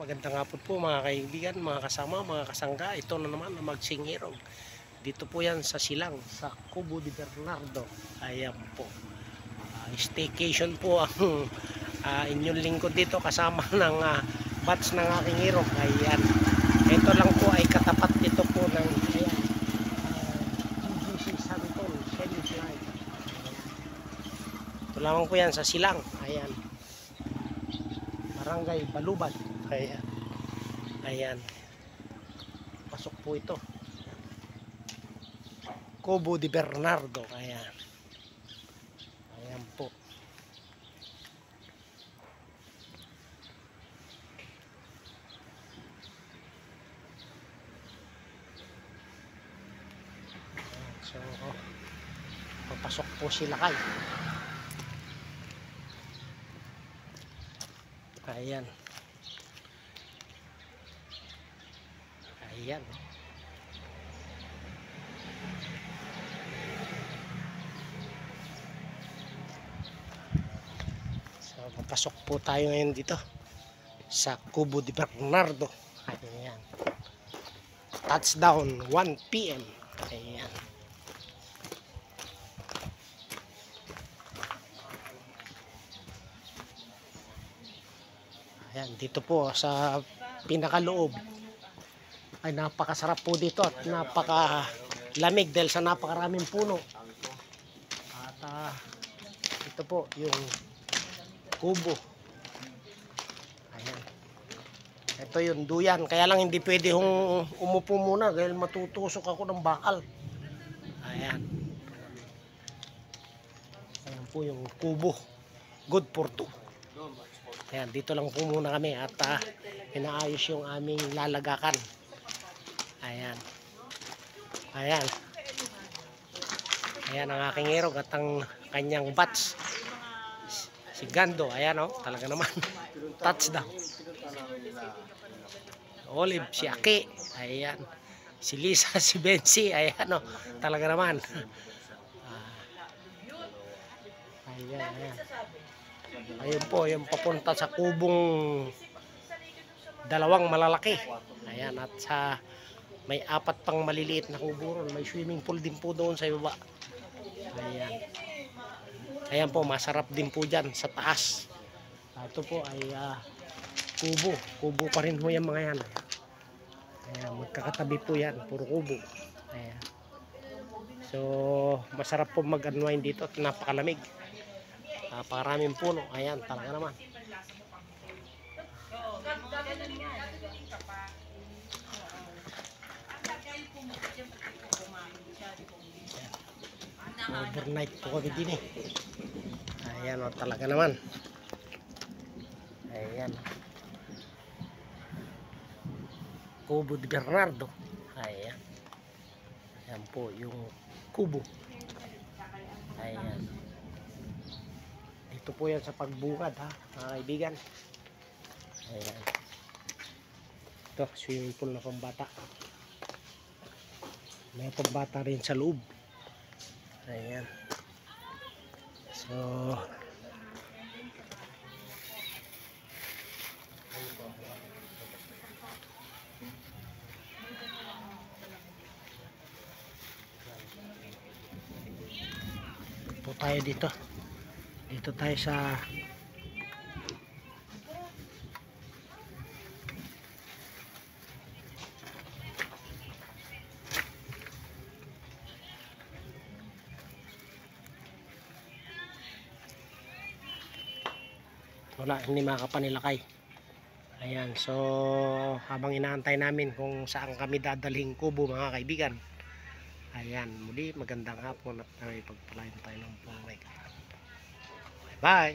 Magandang hapon po mga kaibigan, mga kasama, mga kasangga. Ito na naman ang Magsingirog. Dito po yan sa Silang, sa Cubo de Bernardo. Ayan po. Staycation po ang inyong lingkod dito kasama ng batch ng aking irog. Ayan. Ito lang po ay katapat dito po ng GGC Santol Shelly Line. Ito lamang po yan sa Silang. Ayan. Barangay Baluban. Ayan. Ayan. Pasok po ito. Cubo de Bernardo. Ayan. Ayan po. So, papasok po sila kay. Ayan. Ayan. So, papasok po tayo ngayon dito sa Cubo de Bernardo. Ayan. Touchdown 1 PM. Ayan. Ayan, dito po sa pinakaloob ay napakasarap po dito at napakalamig dahil sa napakaraming puno. At ito po yung kubo. Ayan. Ito yung duyan. Kaya lang hindi pwede hong umupo muna dahil matutusok ako ng bakal. Ayan. Ayan po yung kubo. Good for two. Ayan, dito lang po muna kami at inaayos yung aming lalagakan. Ayan. Ayan. Ayan ang aking irog at ang kanyang batch. Si Gando, ayan o, talaga naman. Touchdown. Olive, si Aki. Ayan. Si Lisa, si Bensi. Ayan o, talaga naman. Ayan, ayan. Ayun po, yung papunta sa kubong dalawang malalaki. Ayan, at sa may 4 pang maliliit na kubo ron. May swimming pool din po doon sa baba. Ayan. Ayan po, masarap din po dyan sa taas. Ito po ay kubo. Kubo pa rin po yan mga yan. Ayan, magkakatabi po yan. Puro kubo. Ayan. So, masarap po mag-unwind dito at napakalamig. Napakaraming puno. Ayan, talaga naman. Overnight po kami din eh. Ayan o, talaga naman. Ayan. Cubo de Bernardo. Ayan. Ayan po yung kubo. Ayan. Dito po yan sa pagbungad ha, mga kaibigan. Ayan. Ito, swimming pool na pambata. May pambata rin sa loob. Ayan. So, po tayo dito. Dito tayo sa wala, hindi makapanilakay. Ayan, so habang inaantay namin kung saan kami dadaling kubo mga kaibigan. Ayan, muli magandang hapon at may pagpalain tayo ng pangay. Bye!